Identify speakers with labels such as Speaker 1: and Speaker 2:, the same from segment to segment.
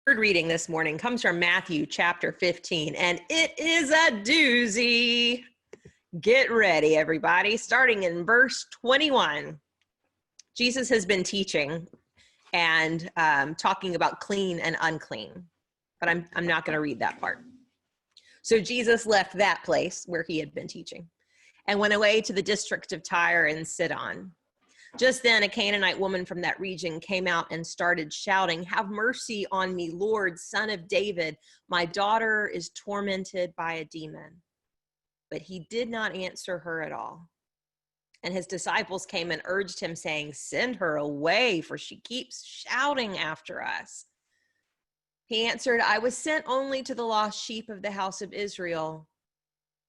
Speaker 1: Third reading this morning comes from Matthew chapter 15, and it is a doozy. Get ready, everybody. Starting in verse 21, Jesus has been teaching and talking about clean and unclean, but I'm not going to read that part. So Jesus left that place where he had been teaching and went away to the district of Tyre and Sidon. Just then, a Canaanite woman from that region came out and started shouting, "Have mercy on me, Lord, Son of David. My daughter is tormented by a demon." But he did not answer her at all. And his disciples came and urged him, saying, "Send her away, for she keeps shouting after us." He answered, "I was sent only to the lost sheep of the house of Israel."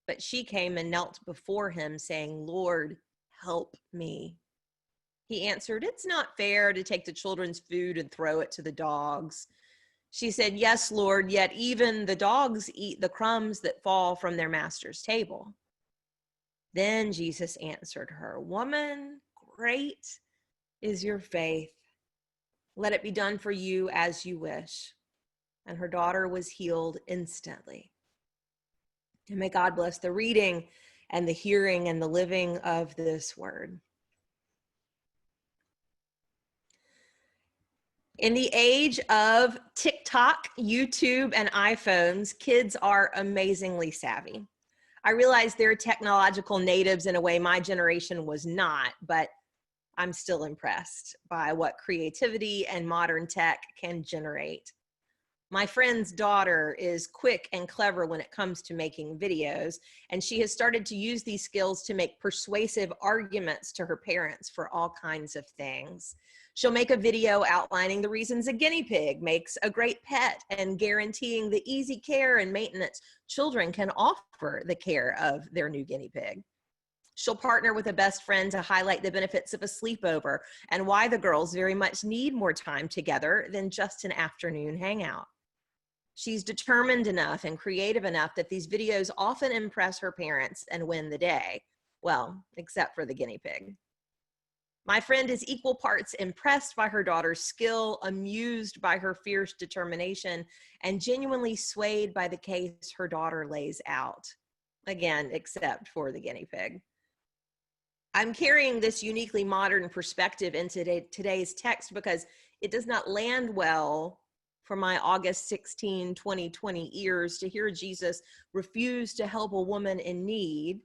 Speaker 1: But she came and knelt before him, saying, "Lord, help me." He answered, "It's not fair to take the children's food and throw it to the dogs." She said, "Yes, Lord, yet even the dogs eat the crumbs that fall from their master's table." Then Jesus answered her, "Woman, great is your faith. Let it be done for you as you wish." And her daughter was healed instantly. And may God bless the reading and the hearing and the living of this word. In the age of TikTok, YouTube, and iPhones, kids are amazingly savvy. I realize they're technological natives in a way my generation was not, but I'm still impressed by what creativity and modern tech can generate. My friend's daughter is quick and clever when it comes to making videos, and she has started to use these skills to make persuasive arguments to her parents for all kinds of things. She'll make a video outlining the reasons a guinea pig makes a great pet and guaranteeing the easy care and maintenance children can offer the care of their new guinea pig. She'll partner with a best friend to highlight the benefits of a sleepover and why the girls very much need more time together than just an afternoon hangout. She's determined enough and creative enough that these videos often impress her parents and win the day. Well, except for the guinea pig. My friend is equal parts impressed by her daughter's skill, amused by her fierce determination, and genuinely swayed by the case her daughter lays out. Again, except for the guinea pig. I'm carrying this uniquely modern perspective into today's text because it does not land well for my August 16, 2020 ears to hear Jesus refuse to help a woman in need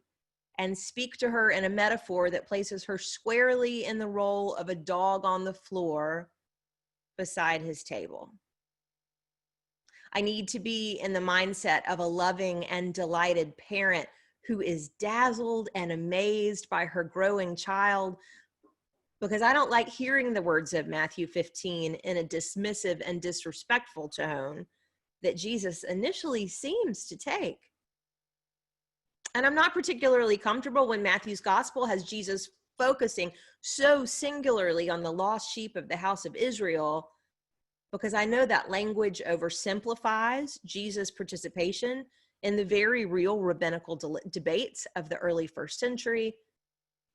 Speaker 1: and speak to her in a metaphor that places her squarely in the role of a dog on the floor beside his table. I need to be in the mindset of a loving and delighted parent who is dazzled and amazed by her growing child, because I don't like hearing the words of Matthew 15 in a dismissive and disrespectful tone that Jesus initially seems to take. And I'm not particularly comfortable when Matthew's gospel has Jesus focusing so singularly on the lost sheep of the house of Israel, because I know that language oversimplifies Jesus' participation in the very real rabbinical debates of the early first century.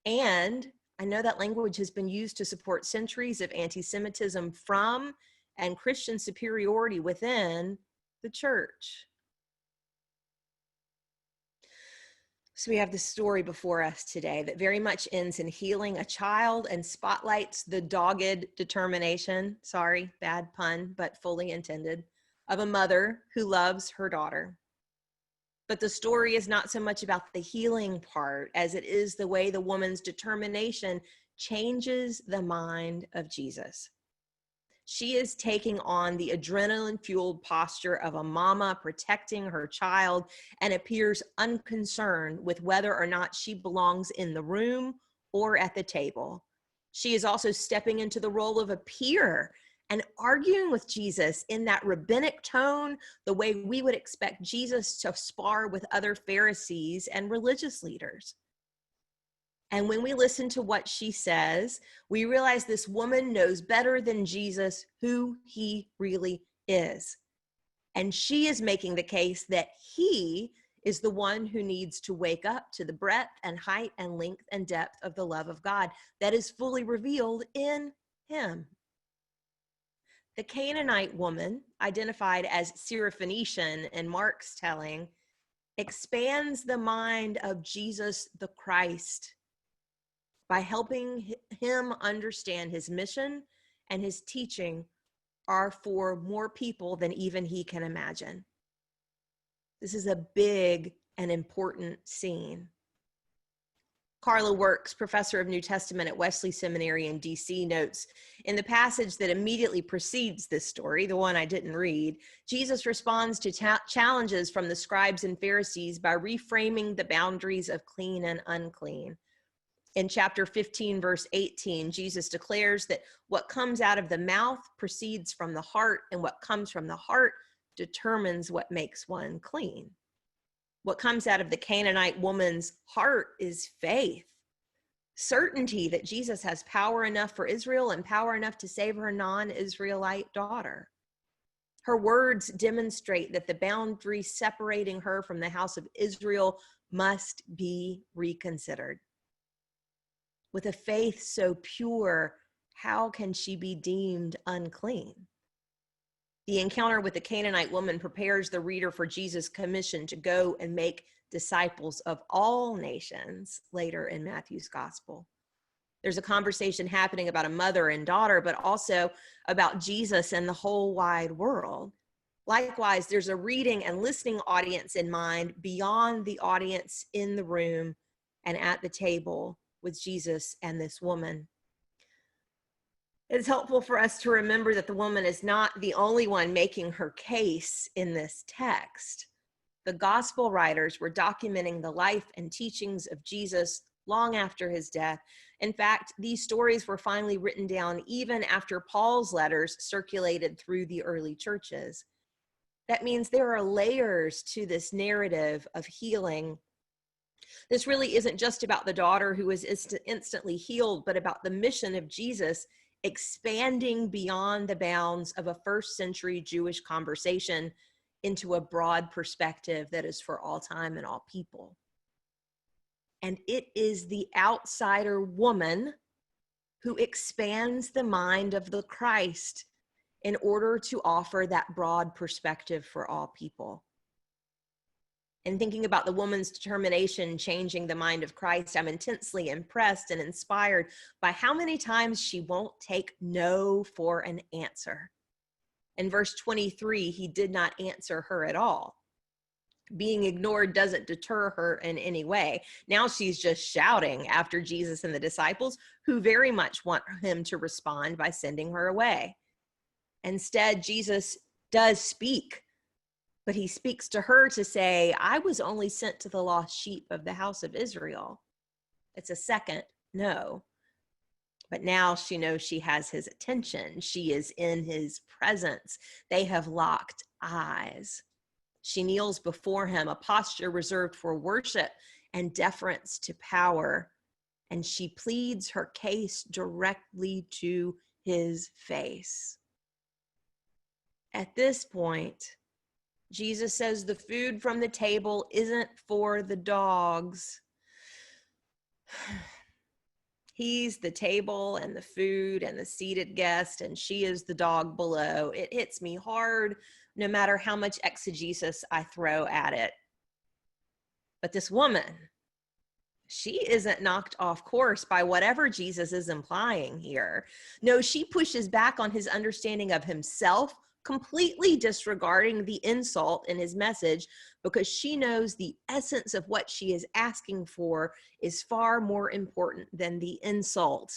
Speaker 1: And I know that language has been used to support centuries of anti-Semitism from and Christian superiority within the church. So we have this story before us today that very much ends in healing a child and spotlights the dogged determination, sorry, bad pun, but fully intended, of a mother who loves her daughter. But the story is not so much about the healing part as it is the way the woman's determination changes the mind of Jesus. She is taking on the adrenaline-fueled posture of a mama protecting her child and appears unconcerned with whether or not she belongs in the room or at the table. She is also stepping into the role of a peer and arguing with Jesus in that rabbinic tone, the way we would expect Jesus to spar with other Pharisees and religious leaders. And when we listen to what she says, we realize this woman knows better than Jesus who he really is. And she is making the case that he is the one who needs to wake up to the breadth and height and length and depth of the love of God that is fully revealed in him. The Canaanite woman, identified as Syrophoenician in Mark's telling, expands the mind of Jesus the Christ by helping him understand his mission and his teaching are for more people than even he can imagine. This is a big and important scene. Carla Works, professor of New Testament at Wesley Seminary in DC, notes, in the passage that immediately precedes this story, the one I didn't read, Jesus responds to challenges from the scribes and Pharisees by reframing the boundaries of clean and unclean. In chapter 15, verse 18, Jesus declares that what comes out of the mouth proceeds from the heart, and what comes from the heart determines what makes one clean. What comes out of the Canaanite woman's heart is faith, certainty that Jesus has power enough for Israel and power enough to save her non-Israelite daughter. Her words demonstrate that the boundary separating her from the house of Israel must be reconsidered. With a faith so pure, how can she be deemed unclean? The encounter with the Canaanite woman prepares the reader for Jesus' commission to go and make disciples of all nations later in Matthew's gospel. There's a conversation happening about a mother and daughter, but also about Jesus and the whole wide world. Likewise, there's a reading and listening audience in mind beyond the audience in the room and at the table with Jesus and this woman. It's helpful for us to remember that the woman is not the only one making her case in this text. The gospel writers were documenting the life and teachings of Jesus long after his death. In fact, these stories were finally written down even after Paul's letters circulated through the early churches. That means there are layers to this narrative of healing. This really isn't just about the daughter who was instantly healed, but about the mission of Jesus expanding beyond the bounds of a first century Jewish conversation into a broad perspective that is for all time and all people. And it is the outsider woman who expands the mind of the Christ in order to offer that broad perspective for all people. And thinking about the woman's determination changing the mind of Christ, I'm intensely impressed and inspired by how many times she won't take no for an answer. In verse 23, he did not answer her at all. Being ignored doesn't deter her in any way. Now she's just shouting after Jesus and the disciples, who very much want him to respond by sending her away. Instead, Jesus does speak. But he speaks to her to say, I was only sent to the lost sheep of the house of Israel. It's a second no. But now she knows she has his attention. She is in his presence. They have locked eyes. She kneels before him, a posture reserved for worship and deference to power. And she pleads her case directly to his face. At this point, Jesus says the food from the table isn't for the dogs. He's the table and the food and the seated guest, and she is the dog below. It hits me hard no matter how much exegesis I throw at it. But this woman, she isn't knocked off course by whatever Jesus is implying here. No, she pushes back on his understanding of himself, completely disregarding the insult in his message, because she knows the essence of what she is asking for is far more important than the insult,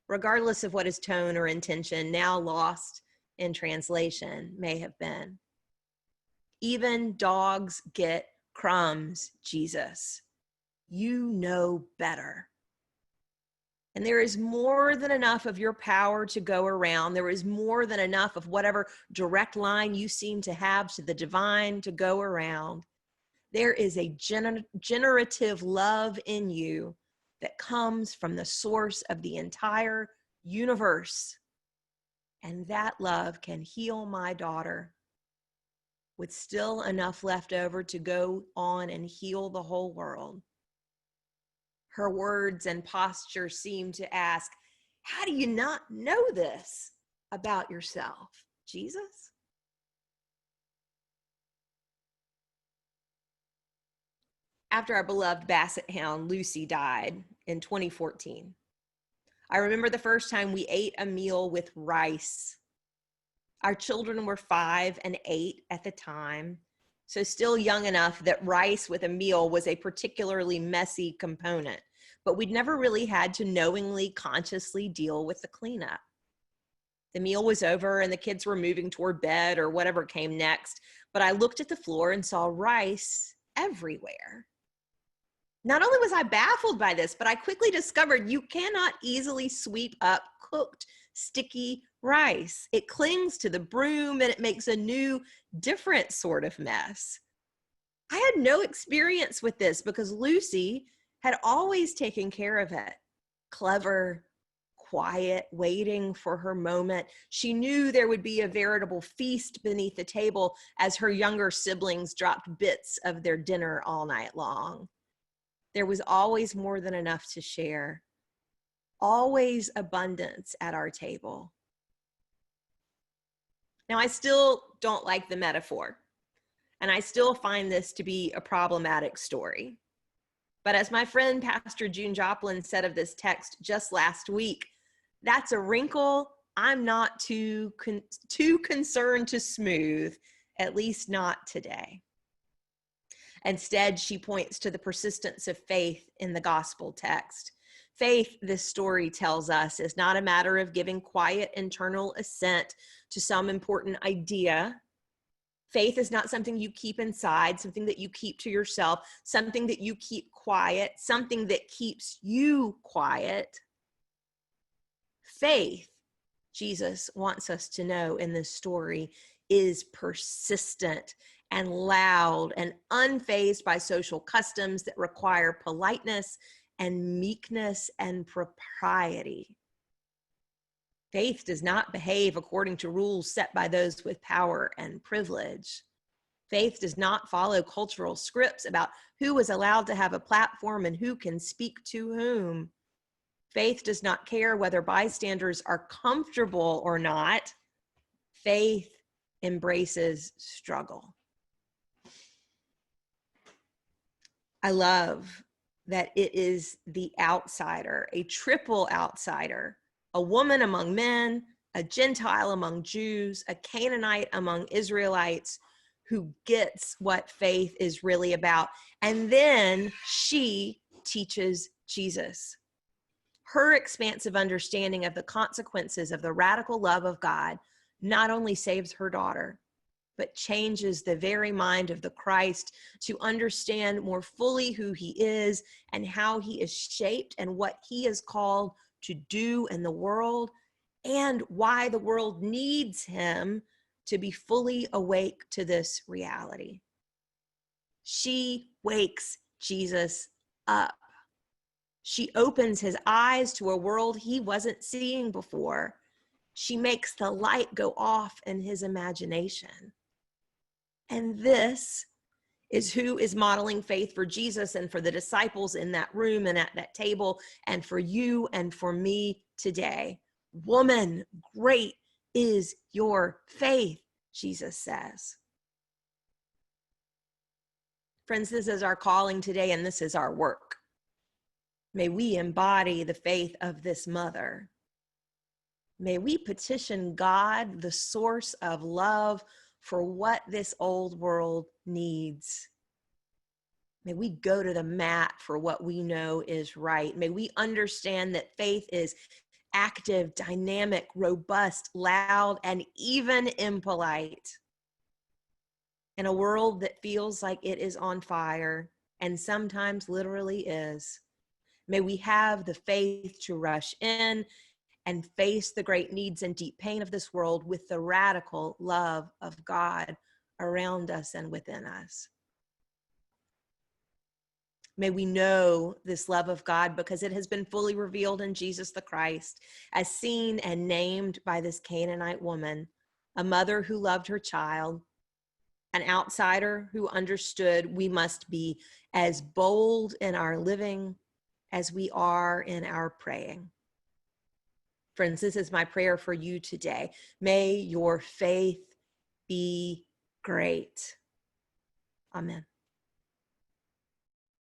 Speaker 1: regardless of what his tone or intention, now lost in translation, may have been. Even dogs get crumbs, Jesus. You know better. And there is more than enough of your power to go around. There is more than enough of whatever direct line you seem to have to the divine to go around. There is a generative love in you that comes from the source of the entire universe. And that love can heal my daughter with still enough left over to go on and heal the whole world. Her words and posture seem to ask, how do you not know this about yourself? Jesus? After our beloved basset hound Lucy died in 2014, I remember the first time we ate a meal with rice. Our children were 5 and 8 at the time, so still young enough that rice with a meal was a particularly messy component, but we'd never really had to knowingly, consciously deal with the cleanup. The meal was over and the kids were moving toward bed or whatever came next, but I looked at the floor and saw rice everywhere. Not only was I baffled by this, but I quickly discovered you cannot easily sweep up cooked, sticky rice. It clings to the broom and it makes a new, different sort of mess. I had no experience with this because Lucy had always taken care of it. Clever, quiet, waiting for her moment. She knew there would be a veritable feast beneath the table as her younger siblings dropped bits of their dinner all night long. There was always more than enough to share, always abundance at our table. Now, I still don't like the metaphor, and I still find this to be a problematic story. But as my friend Pastor June Joplin said of this text just last week, that's a wrinkle I'm not too concerned to smooth, at least not today. Instead, she points to the persistence of faith in the gospel text. Faith, this story tells us, is not a matter of giving quiet internal assent to some important idea. Faith is not something you keep inside, something that you keep to yourself, something that you keep quiet, something that keeps you quiet. Faith, Jesus wants us to know in this story, is persistent and loud and unfazed by social customs that require politeness and meekness and propriety. Faith does not behave according to rules set by those with power and privilege. Faith does not follow cultural scripts about who is allowed to have a platform and who can speak to whom. Faith does not care whether bystanders are comfortable or not. Faith embraces struggle. I love that it is the outsider, a triple outsider, a woman among men, a Gentile among Jews, a Canaanite among Israelites, who gets what faith is really about. And then she teaches Jesus. Her expansive understanding of the consequences of the radical love of God not only saves her daughter, but changes the very mind of the Christ to understand more fully who he is and how he is shaped and what he is called to do in the world, and why the world needs him to be fully awake to this reality. She wakes Jesus up. She opens his eyes to a world he wasn't seeing before. She makes the light go off in his imagination. And this is who is modeling faith for Jesus and for the disciples in that room and at that table, and for you and for me today. Woman, great is your faith, Jesus says. Friends, this is our calling today, and this is our work. May we embody the faith of this mother. May we petition God, the source of love, for what this old world needs. May we go to the mat for what we know is right. May we understand that faith is active, dynamic, robust, loud, and even impolite. In a world that feels like it is on fire, and sometimes literally is, may we have the faith to rush in and face the great needs and deep pain of this world with the radical love of God around us and within us. May we know this love of God because it has been fully revealed in Jesus the Christ, as seen and named by this Canaanite woman, a mother who loved her child, an outsider who understood we must be as bold in our living as we are in our praying. Friends, this is my prayer for you today. May your faith be great. Amen.